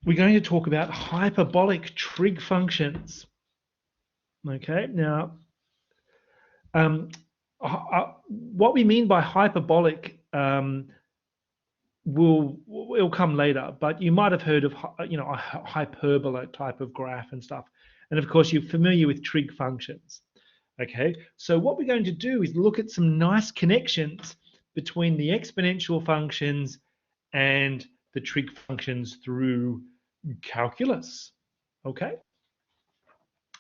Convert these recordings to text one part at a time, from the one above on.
we're going to talk about hyperbolic trig functions. Okay, now what we mean by hyperbolic will come later, but you might have heard of a hyperbola type of graph and stuff, and of course you're familiar with trig functions. Okay, so what we're going to do is look at some nice connections between the exponential functions and the trig functions through calculus. Okay.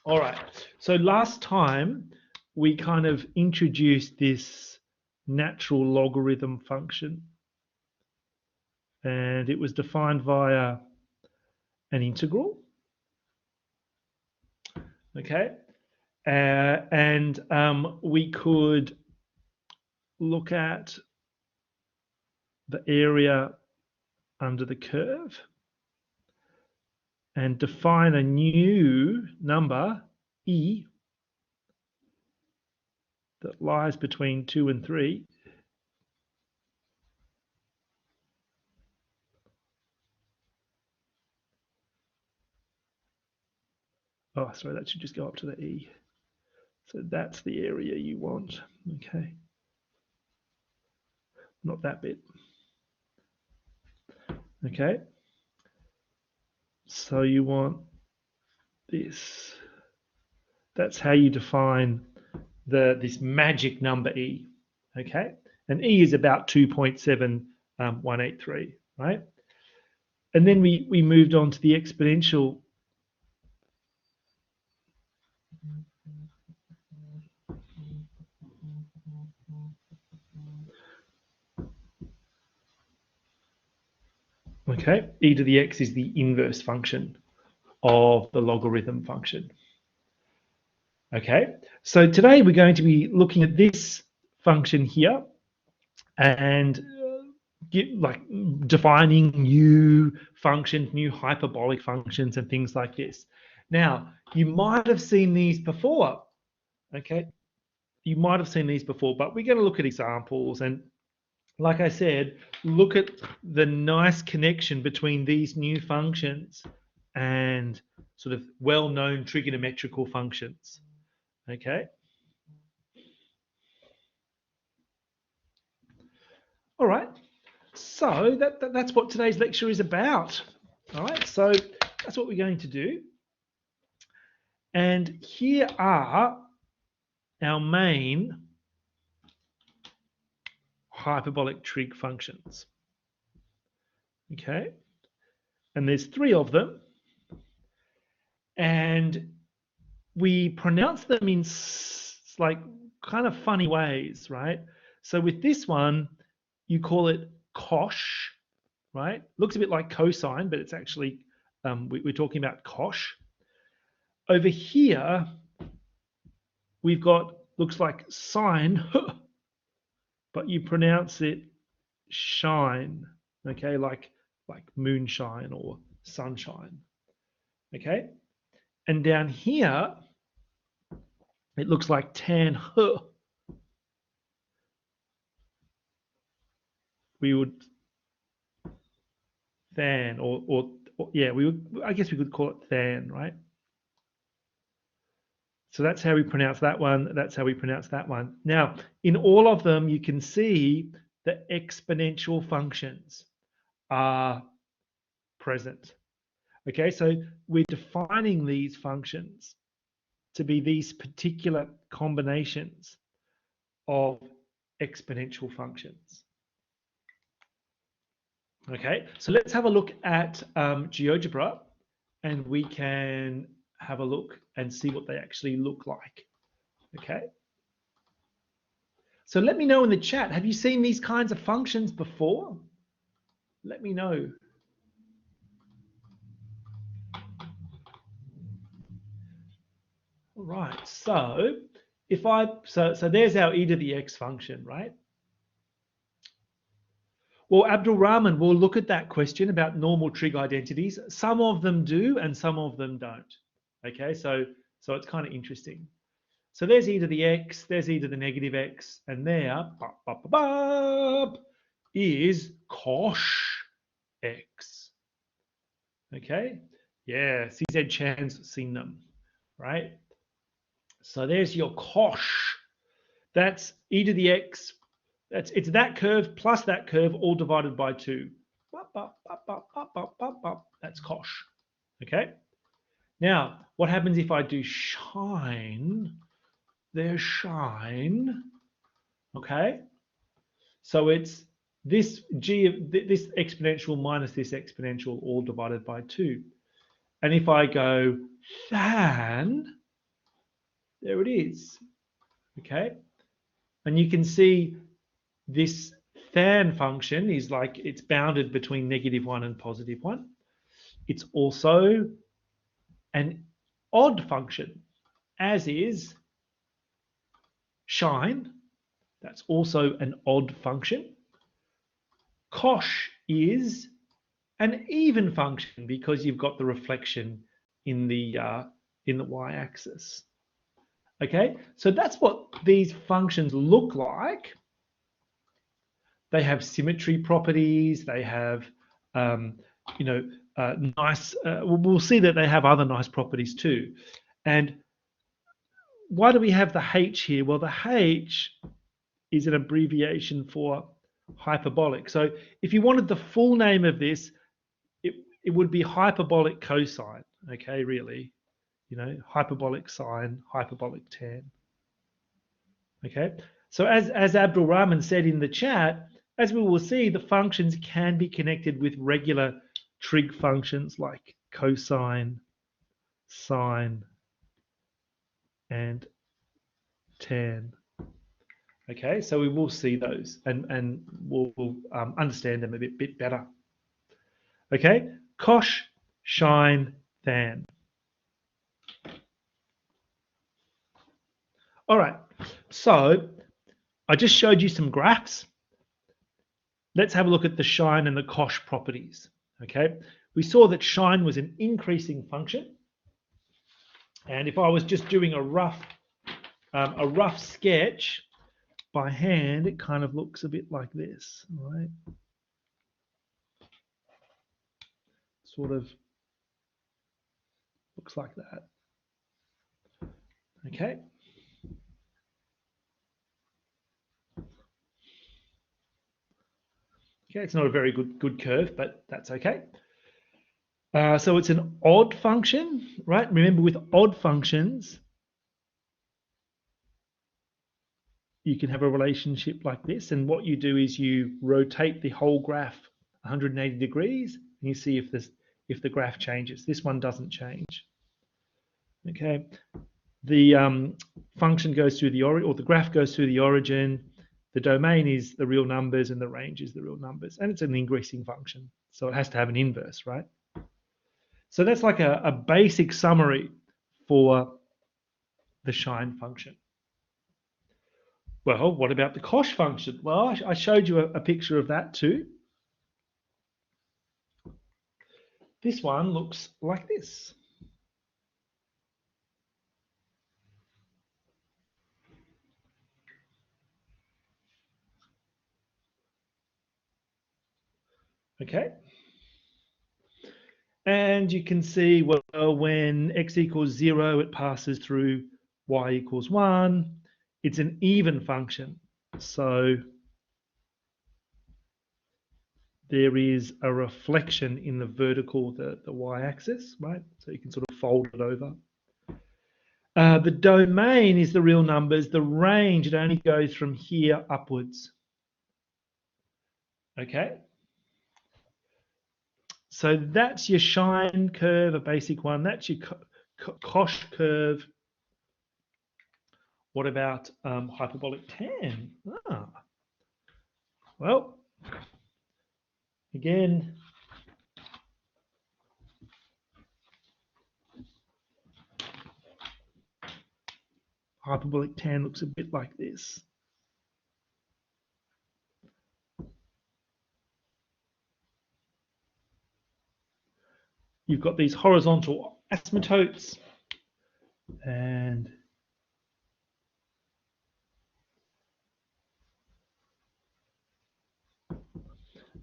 All right. So last time we kind of introduced this natural logarithm function, and it was defined via an integral. Okay. And we could look at the area under the curve and define a new number, e, that lies between 2 and 3. Oh, sorry, that should just go up to the e. So that's the area you want, okay? Not that bit. Okay. So you want this. That's how you define this magic number e, okay? And e is about 2.7183, right? And then we moved on to the exponential. Okay, e to the x is the inverse function of the logarithm function. Okay, so today we're going to be looking at this function here and defining new functions, new hyperbolic functions and things like this. Now, you might have seen these before, okay? You might have seen these before, but we're going to look at examples and, like I said, look at the nice connection between these new functions and sort of well-known trigonometrical functions, okay? All right, so that's what today's lecture is about. All right, so that's what we're going to do. And here are our main hyperbolic trig functions. Okay, and there's 3 of them. And we pronounce them in like kind of funny ways, right? So with this one, you call it cosh, right? Looks a bit like cosine, but it's actually, we're talking about cosh. Over here, we've got, looks like sine, but you pronounce it shine, okay? Like moonshine or sunshine, okay? And down here, it looks like tan, we would than, or yeah, we would, I guess we could call it than, right? So that's how we pronounce that one. That's how we pronounce that one. Now, in all of them, you can see the exponential functions are present. Okay, so we're defining these functions to be these particular combinations of exponential functions. Okay, so let's have a look at GeoGebra, and we can have a look and see what they actually look like. Okay. So let me know in the chat, have you seen these kinds of functions before? Let me know. All right, so if so there's our e to the x function, right? Well, Abdul Rahman, we'll look at that question about normal trig identities. Some of them do and some of them don't. Okay, so it's kind of interesting. So there's e to the x, there's e to the negative x, and there is cosh x. Okay, yeah, CZ Chan's seen them, right? So there's your cosh. That's e to the x. It's that curve plus that curve all divided by 2. That's cosh. Okay. Now, what happens if I do shine? There's shine. Okay. So it's this this exponential minus this exponential all divided by 2. And if I go than, there it is. Okay. And you can see this than function is like it's bounded between -1 and +1. It's also an odd function, as is shine. That's also an odd function. Cosh is an even function because you've got the reflection in the y-axis. Okay, so that's what these functions look like. They have symmetry properties. They have, you know, nice. We'll see that they have other nice properties too. And why do we have the h here? Well, the h is an abbreviation for hyperbolic. So if you wanted the full name of this, it would be hyperbolic cosine. Okay, really, hyperbolic sine, hyperbolic tan. Okay, so as Abdul Rahman said in the chat, as we will see, the functions can be connected with regular trig functions like cosine, sine, and tan. Okay, so we will see those and we'll understand them a bit better. Okay, cosh, shine, than. All right, so I just showed you some graphs. Let's have a look at the shine and the cosh properties. Okay, we saw that shine was an increasing function, and if I was just doing a rough sketch by hand, it kind of looks a bit like this, right? Sort of looks like that. Okay. Okay, it's not a very good curve, but that's okay. So it's an odd function, right? Remember, with odd functions, you can have a relationship like this. And what you do is you rotate the whole graph 180 degrees, and you see if the graph changes. This one doesn't change. Okay. The function goes through the origin, or the graph goes through the origin. The domain is the real numbers, and the range is the real numbers. And it's an increasing function, so it has to have an inverse, right? So that's like a basic summary for the shine function. Well, what about the cosh function? Well, I showed you a picture of that too. This one looks like this. Okay. And you can see, well, when x equals 0, it passes through y equals 1. It's an even function. So there is a reflection in the vertical, the y-axis, right? So you can sort of fold it over. The domain is the real numbers. The range, it only goes from here upwards. Okay. So that's your shine curve, a basic one. That's your cosh curve. What about hyperbolic tan? Well, again, hyperbolic tan looks a bit like this. You've got these horizontal asymptotes, and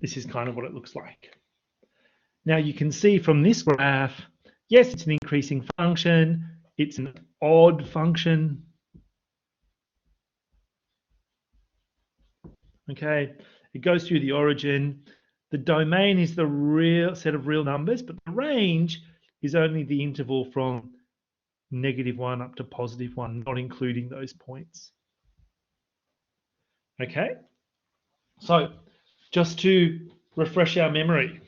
this is kind of what it looks like. Now you can see from this graph, yes, it's an increasing function. It's an odd function. Okay, it goes through the origin. The domain is the real set of real numbers, but the range is only the interval from -1 up to +1, not including those points. Okay, so just to refresh our memory,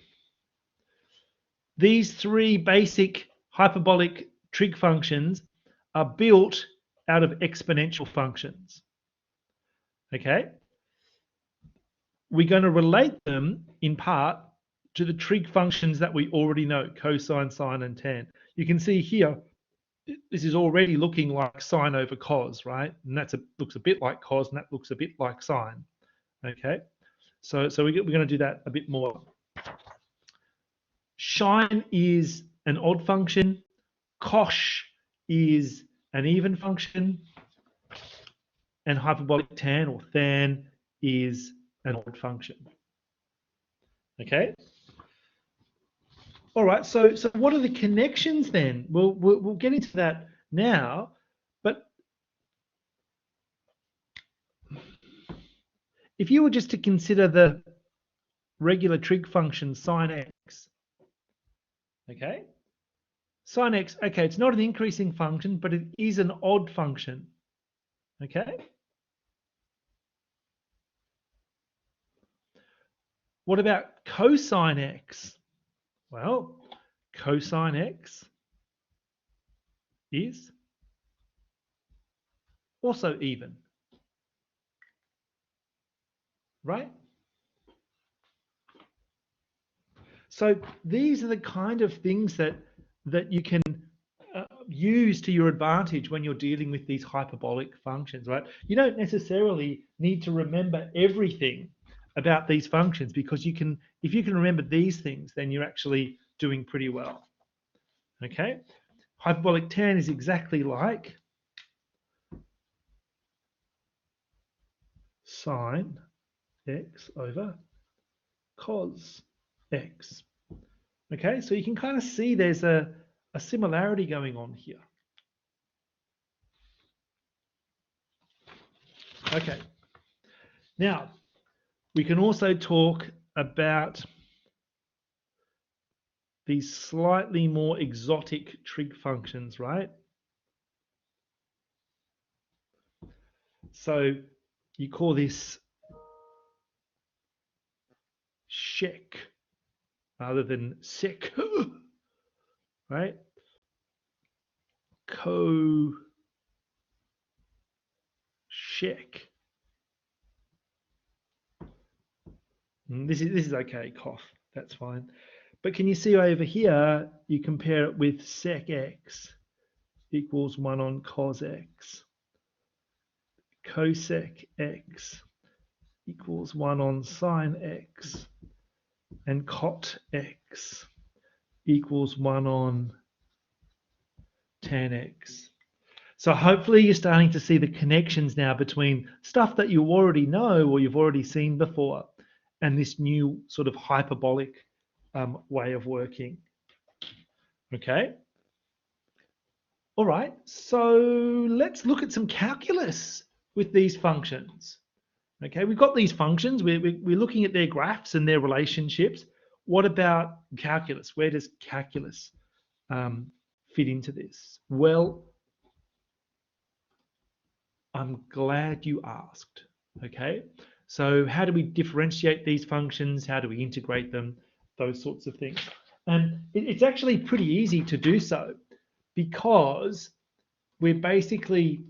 these three basic hyperbolic trig functions are built out of exponential functions. Okay, we're going to relate them in part to the trig functions that we already know, cosine, sine, and tan. You can see here, this is already looking like sine over cos, right? And that looks a bit like cos, and that looks a bit like sine. Okay, so we're going to do that a bit more. Sine is an odd function. Cosh is an even function. And hyperbolic tan or than is an odd function. Okay. All right. So what are the connections then? We'll get into that now. But if you were just to consider the regular trig function sine x, okay, sine x, okay, it's not an increasing function, but it is an odd function. Okay. What about cosine x? Well, cosine x is also even, right? So these are the kind of things that you can use to your advantage when you're dealing with these hyperbolic functions, right? You don't necessarily need to remember everything about these functions, because you can, if you can remember these things, then you're actually doing pretty well. Okay, hyperbolic tan is exactly like sine x over cos x. Okay, so you can kind of see there's a similarity going on here. Okay, now we can also talk about these slightly more exotic trig functions, right? So you call this shek rather than sek, right? Shek. This is okay, cough, that's fine. But can you see over here, you compare it with sec x equals 1 on cos x. Cosec x equals 1 on sine x. And cot x equals 1 on tan x. So hopefully you're starting to see the connections now between stuff that you already know or you've already seen before and this new sort of hyperbolic way of working. Okay. All right, so let's look at some calculus with these functions. Okay, we've got these functions. We're looking at their graphs and their relationships. What about calculus? Where does calculus fit into this? Well, I'm glad you asked. Okay, so how do we differentiate these functions? How do we integrate them? Those sorts of things. And it's actually pretty easy to do so, because we're basically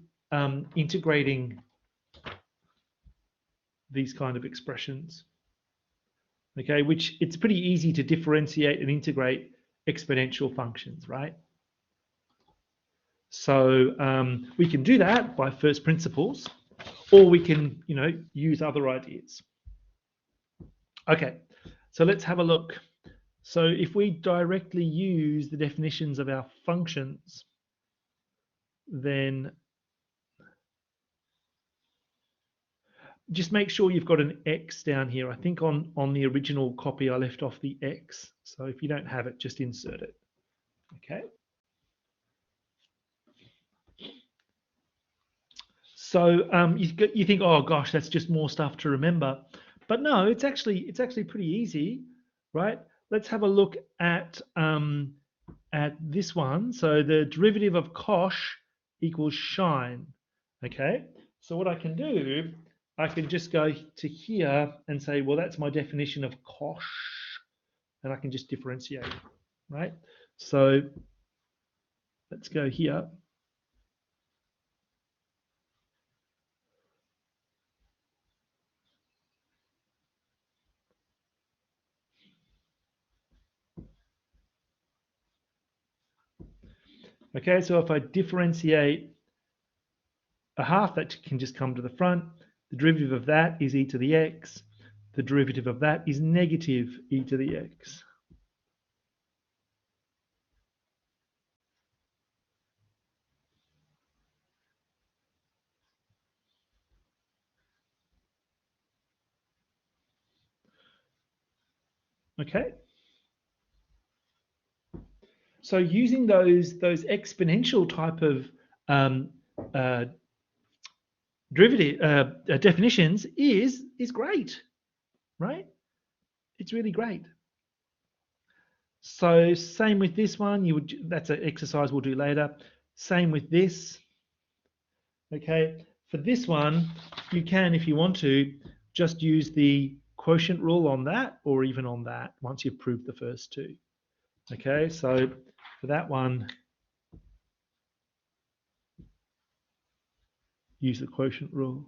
integrating these kind of expressions, okay, which it's pretty easy to differentiate and integrate exponential functions, right? So we can do that by first principles, or we can, use other ideas. Okay, so let's have a look. So if we directly use the definitions of our functions, then just make sure you've got an X down here. I think on the original copy I left off the X. So if you don't have it, just insert it. Okay. So you think, oh gosh, that's just more stuff to remember, but no, it's actually pretty easy, right? Let's have a look at this one. So the derivative of cosh equals shine. Okay. So what I can do, I can just go to here and say, well, that's my definition of cosh, and I can just differentiate, right? So let's go here. Okay, so if I differentiate a half, that can just come to the front. The derivative of that is e to the x. The derivative of that is negative e to the x. Okay. So using those exponential type of uh, derivative definitions is great, right? It's really great. So same with this one. That's an exercise we'll do later. Same with this. Okay. For this one, you can, if you want to, just use the quotient rule on that, or even on that once you've proved the first two. Okay. So for that one, use the quotient rule.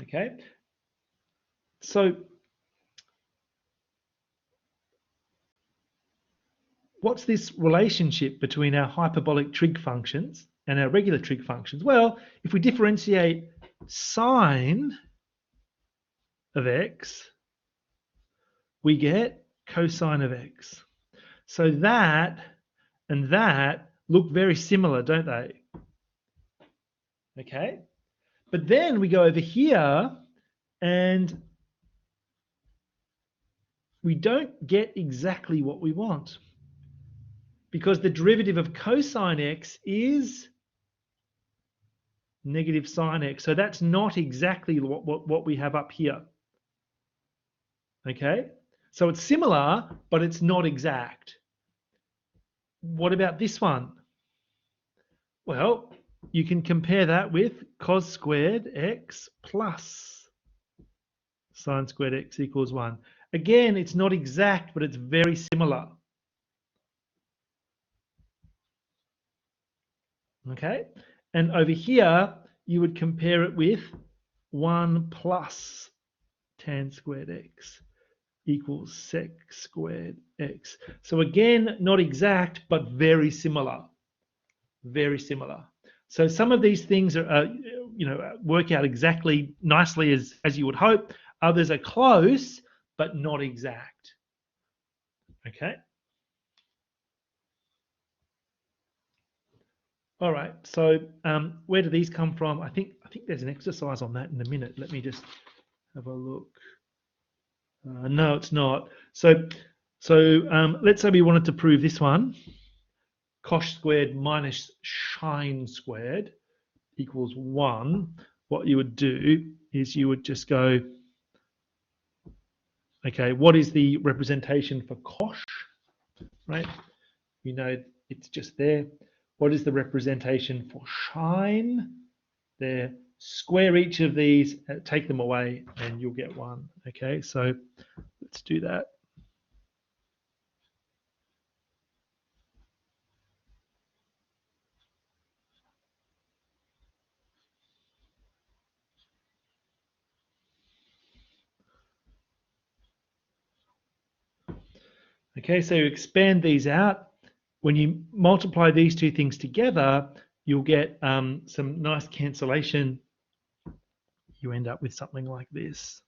Okay. So what's this relationship between our hyperbolic trig functions and our regular trig functions? Well, if we differentiate sine of x, we get cosine of x. So that and that look very similar, don't they? Okay. But then we go over here and we don't get exactly what we want, because the derivative of cosine x is negative sine x. So that's not exactly what we have up here. Okay, so it's similar, but it's not exact. What about this one? Well, you can compare that with cos squared x plus sine squared x equals 1. Again, it's not exact, but it's very similar. Okay, and over here, you would compare it with 1 plus tan squared x equals sec squared x. So again, not exact, but very similar. Very similar. So some of these things are, work out exactly nicely as you would hope. Others are close, but not exact. Okay. All right. So where do these come from? I think there's an exercise on that in a minute. Let me just have a look. No, it's not. So let's say we wanted to prove this one. Cosh squared minus shine squared equals 1. What you would do is you would just go, okay, what is the representation for cosh, right? You know it's just there. What is the representation for shine? There. Square each of these, take them away, and you'll get 1. Okay, so let's do that. Okay, so you expand these out. When you multiply these two things together, you'll get some nice cancellation. You end up with something like this.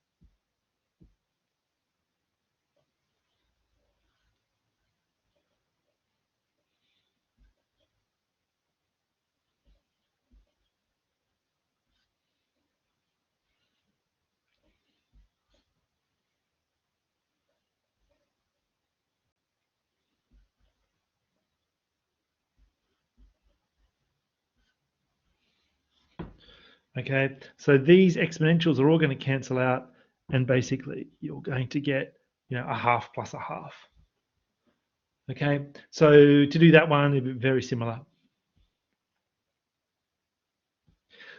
Okay, so these exponentials are all going to cancel out, and basically you're going to get, a half plus a half. Okay, so to do that one, it'd be very similar.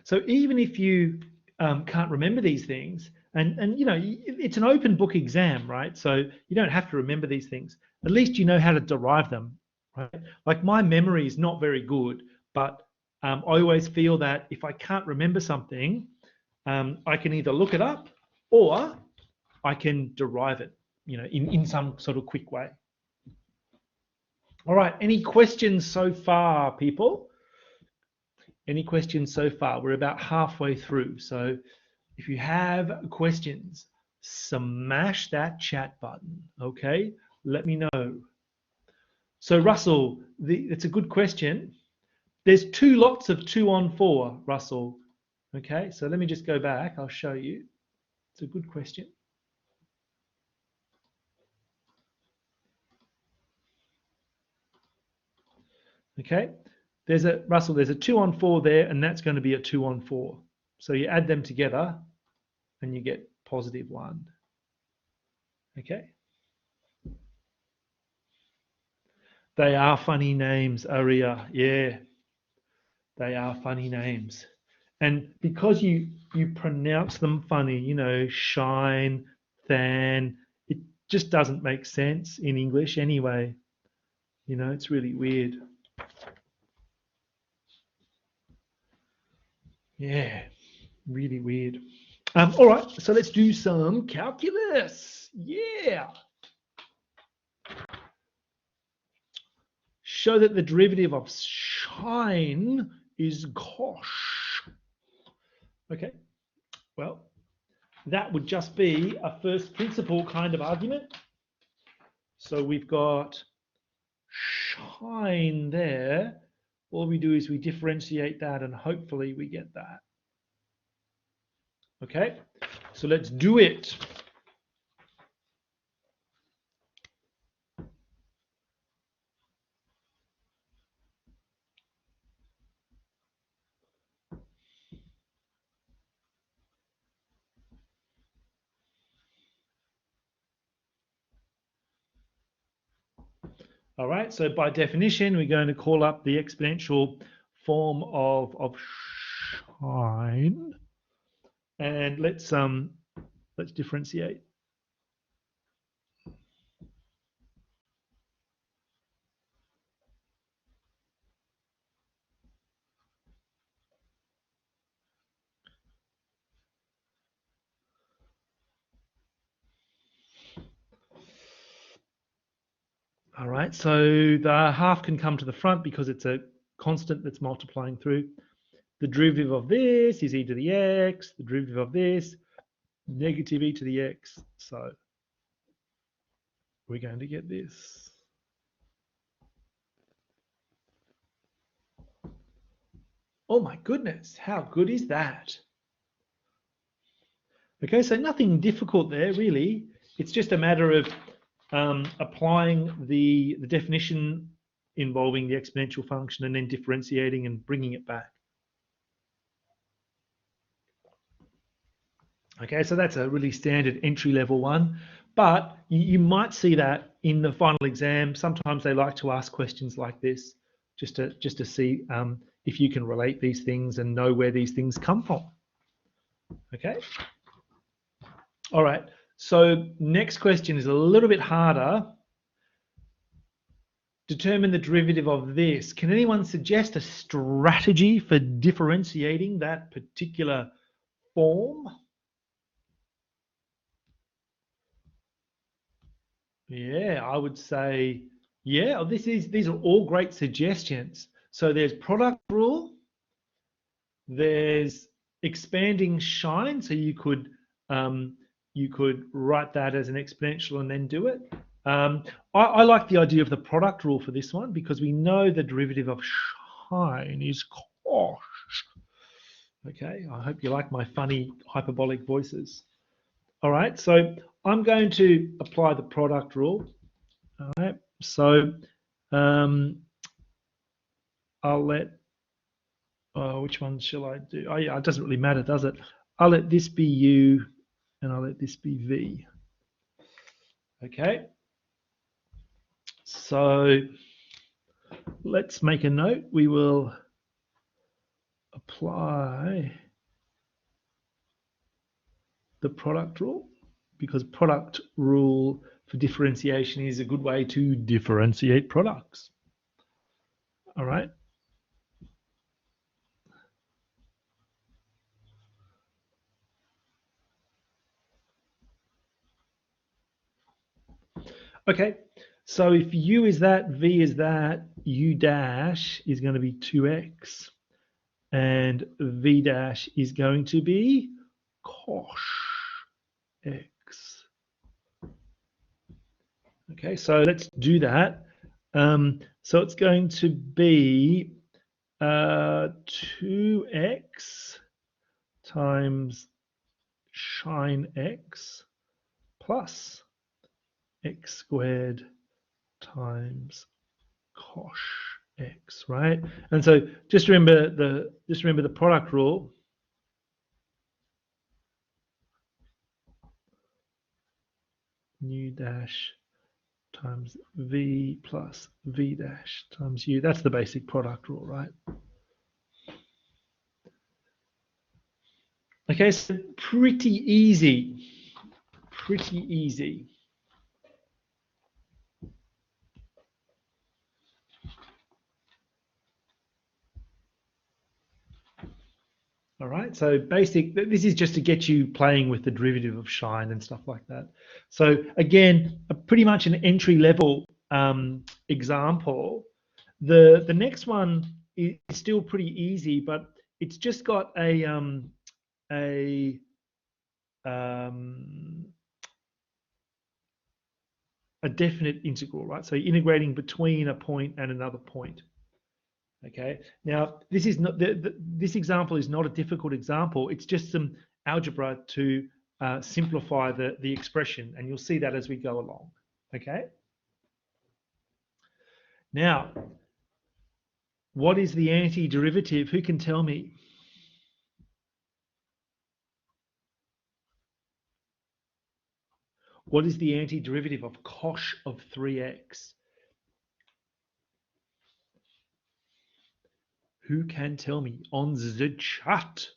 So even if you can't remember these things, and it's an open book exam, right? So you don't have to remember these things. At least you know how to derive them, right? Like my memory is not very good, but I always feel that if I can't remember something, I can either look it up or I can derive it, in some sort of quick way. All right, any questions so far, people? Any questions so far? We're about halfway through. So if you have questions, smash that chat button, okay? Let me know. So Russell, it's a good question. There's two lots of 2 on 4, Russell. Okay, so let me just go back. I'll show you. It's a good question. Okay, there's a 2 on 4 there, and that's going to be a 2 on 4. So you add them together, and you get +1. Okay. They are funny names, Aria. Yeah, they are funny names. And because you pronounce them funny, shine, than, it just doesn't make sense in English anyway. It's really weird. Yeah, really weird. All right, so let's do some calculus. Yeah. Show that the derivative of shine is cosh. Okay, well, that would just be a first principle kind of argument. So we've got shine there. All we do is we differentiate that and hopefully we get that. Okay, so let's do it. All right, so by definition, we're going to call up the exponential form of shine, and let's differentiate. All right, so the half can come to the front because it's a constant that's multiplying through. The derivative of this is e to the x. The derivative of this, negative e to the x. So we're going to get this. Oh my goodness, how good is that? Okay, so nothing difficult there, really. It's just a matter of applying the definition involving the exponential function and then differentiating and bringing it back. Okay, so that's a really standard entry-level one, but you might see that in the final exam. Sometimes they like to ask questions like this, just to see if you can relate these things and know where these things come from. Okay. All right. So next question is a little bit harder. Determine the derivative of this. Can anyone suggest a strategy for differentiating that particular form? Yeah, I would say, yeah, these are all great suggestions. So there's product rule, there's expanding shine, so you could write that as an exponential and then do it. I like the idea of the product rule for this one because we know the derivative of shine is cosh. Okay, I hope you like my funny hyperbolic voices. All right, so I'm going to apply the product rule. All right, so I'll let Which one shall I do? Oh, yeah, it doesn't really matter, does it? I'll let this be U and I'll let this be V. Okay. So let's make a note. We will apply the product rule, because product rule for differentiation is a good way to differentiate products. All right. Okay. So if U is that, V is that, U dash is going to be 2x, and V dash is going to be cosh x. Okay, so let's do that. So it's going to be 2x times sine x plus x squared times cosh x, right? And so just remember the product rule. U dash times V plus V dash times U. That's the basic product rule, right? Okay, so pretty easy. Pretty easy. All right, so this is just to get you playing with the derivative of sine and stuff like that. So again, pretty much an entry level example. The next one is still pretty easy, but it's just got a definite integral, right? So integrating between a point and another point. Okay. Now, this is not this example is not a difficult example. It's just some algebra to simplify the expression, and you'll see that as we go along. Okay. Now, what is the antiderivative? Who can tell me? What is the antiderivative of cosh of 3x? Who can tell me on the chat?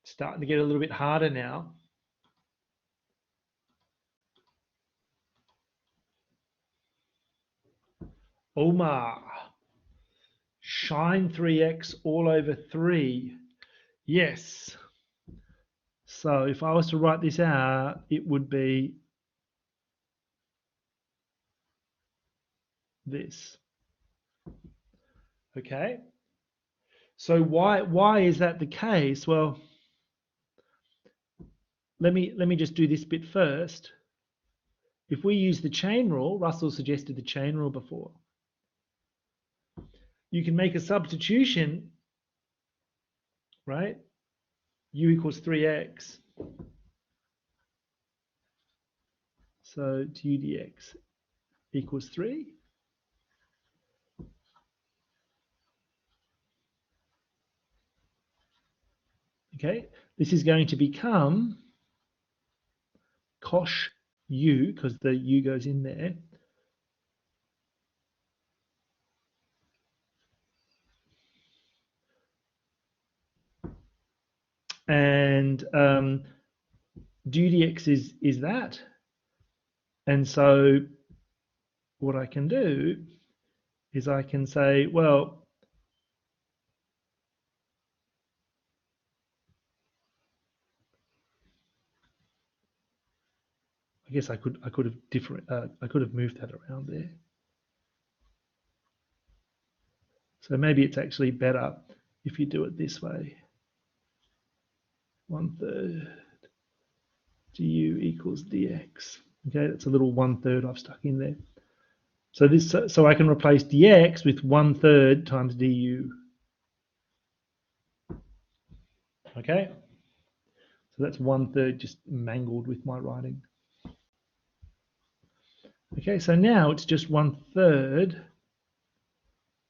Starting to get a little bit harder now. Omar, sine 3x all over 3. Yes. So if I was to write this out, it would be this. Okay. So why is that the case? Well, let me just do this bit first. If we use the chain rule, Russell suggested the chain rule before. You can make a substitution, right? U equals 3x. So du dx equals 3. Okay, this is going to become cosh u, because the u goes in there, and du dx is that. And so what I can do is I can say, well, I guess I could have moved that around there. So maybe it's actually better if you do it this way. 1/3 du equals dx. Okay, that's a little 1/3 I've stuck in there. So I can replace dx with 1/3 times du. Okay, so that's 1/3 just mangled with my writing. Okay, so now it's just 1/3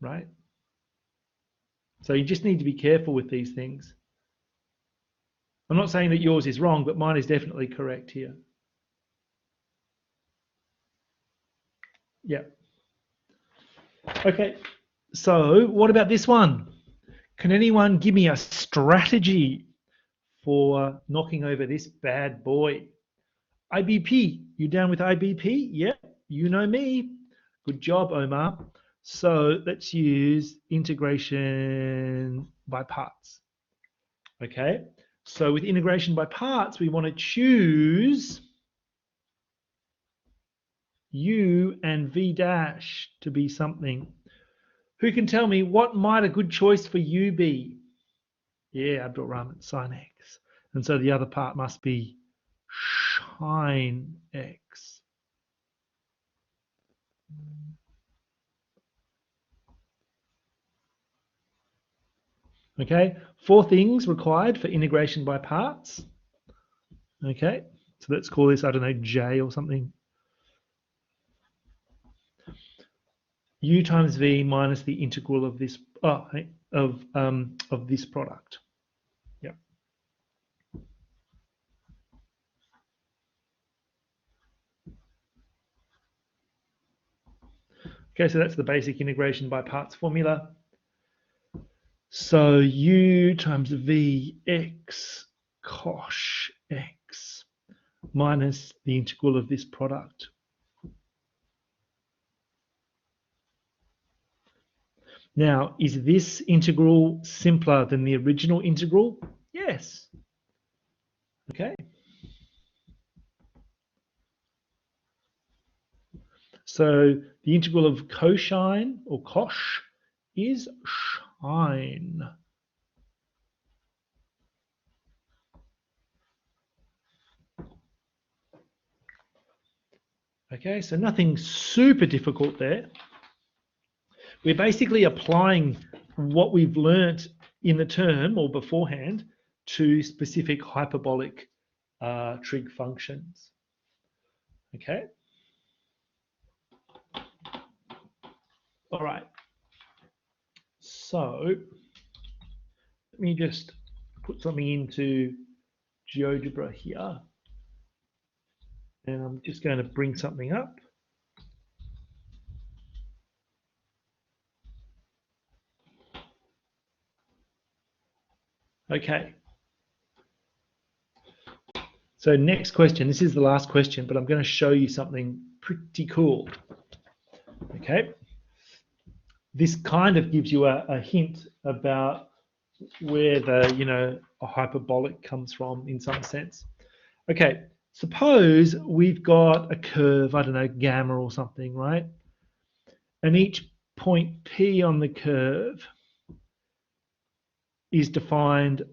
right? So you just need to be careful with these things. I'm not saying that yours is wrong, but mine is definitely correct here. Yeah. Okay, so what about this one? Can anyone give me a strategy for knocking over this bad boy? IBP, you down with IBP? Yep, you know me. Good job, Omar. So let's use integration by parts. Okay, so with integration by parts, we want to choose U and V dash to be something. Who can tell me what might a good choice for U be? Yeah, Abdul Rahman, sin X. And so the other part must be shine X. Okay, 4 things required for integration by parts. Okay, so let's call this, I don't know, J or something. U times V minus the integral of this of this product. Yep. Okay, so that's the basic integration by parts formula. So U times V X cosh X minus the integral of this product. Now, is this integral simpler than the original integral? Yes. Okay. So the integral of cosine or cosh is shine. Okay, so nothing super difficult there. We're basically applying what we've learnt in the term or beforehand to specific hyperbolic trig functions. Okay. All right. So let me just put something into GeoGebra here. And I'm just going to bring something up. Okay. So next question, this is the last question, but I'm going to show you something pretty cool. Okay. This kind of gives you a hint about where the, a hyperbolic comes from in some sense. Okay, suppose we've got a curve, I don't know, gamma or something, right? And each point P on the curve is defined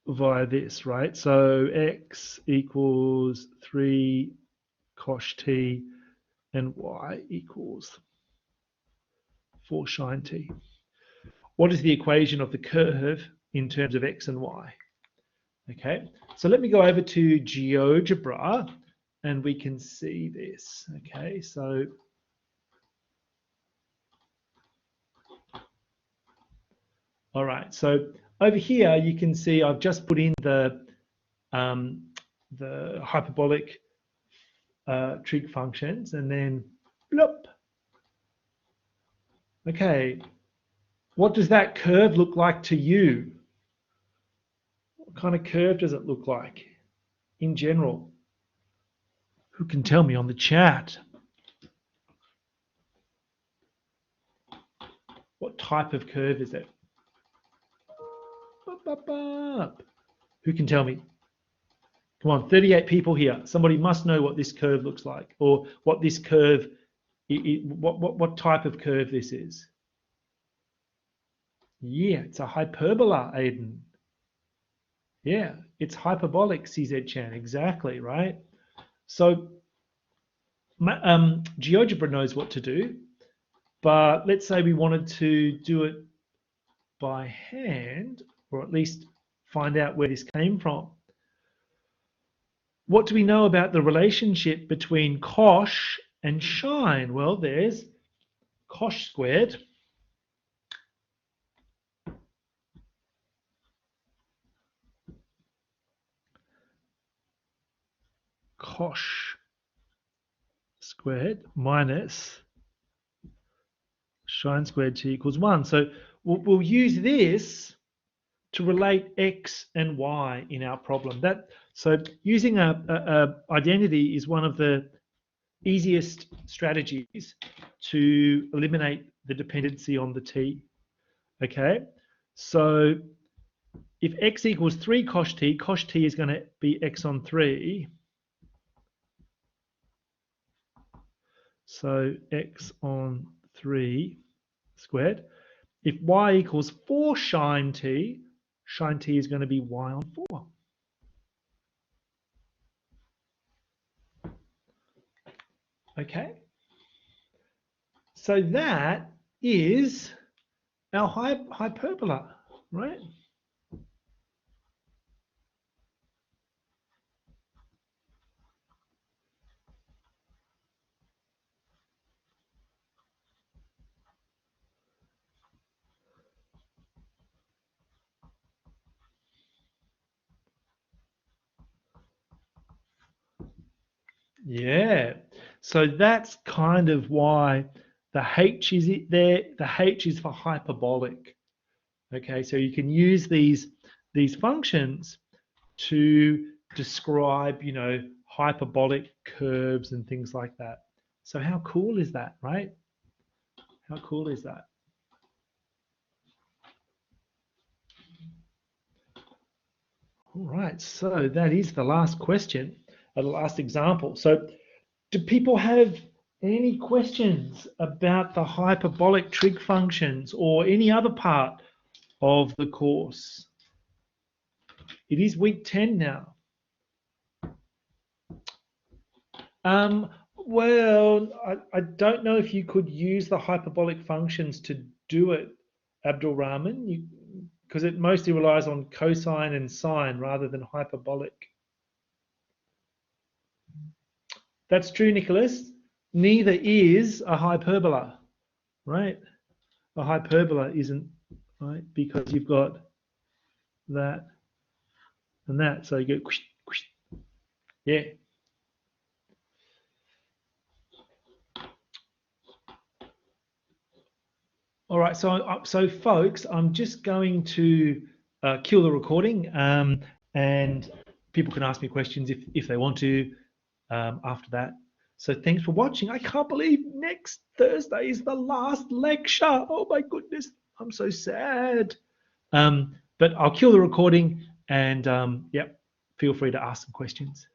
via this, right? So X equals 3 cosh T and Y equals 4 sine T. What is the equation of the curve in terms of X and Y? Okay, so let me go over to GeoGebra and we can see this. Okay, so all right, so over here you can see I've just put in the hyperbolic trig functions and then blop. Okay, what does that curve look like to you? What kind of curve does it look like in general? Who can tell me on the chat? What type of curve is it? Who can tell me? Come on, 38 people here. Somebody must know what this curve looks like, or what this curve, what type of curve this is. Yeah, it's a hyperbola, Aiden. Yeah, it's hyperbolic, CZ Chan, exactly, right? So GeoGebra knows what to do, but let's say we wanted to do it by hand, or at least find out where this came from. What do we know about the relationship between cosh and shine? Well, there's cosh squared minus sine squared t equals 1. So we'll use this to relate x and y in our problem. So using a identity is one of the easiest strategies to eliminate the dependency on the t. Okay, so if x equals 3 cosh t is going to be x on 3. So x on 3 squared. If y equals 4 sine t is going to be y on 4. Okay. So that is our hyperbola, right? Yeah. So that's kind of why the h is there. The h is for hyperbolic. Okay, so you can use these functions to describe, hyperbolic curves and things like that. So how cool is that, right? How cool is that? All right, so that is the last question, the last example. So do people have any questions about the hyperbolic trig functions or any other part of the course? It is week 10 now. Well, I don't know if you could use the hyperbolic functions to do it, Abdul Rahman, because it mostly relies on cosine and sine rather than hyperbolic. That's true, Nicholas. Neither is a hyperbola, right? A hyperbola isn't, right? Because you've got that and that. So you go, yeah. All right, so folks, I'm just going to kill the recording, and people can ask me questions if they want to after that. So thanks for watching. I can't believe next Thursday is the last lecture. Oh my goodness, I'm so sad. But I'll kill the recording, and yep, feel free to ask some questions.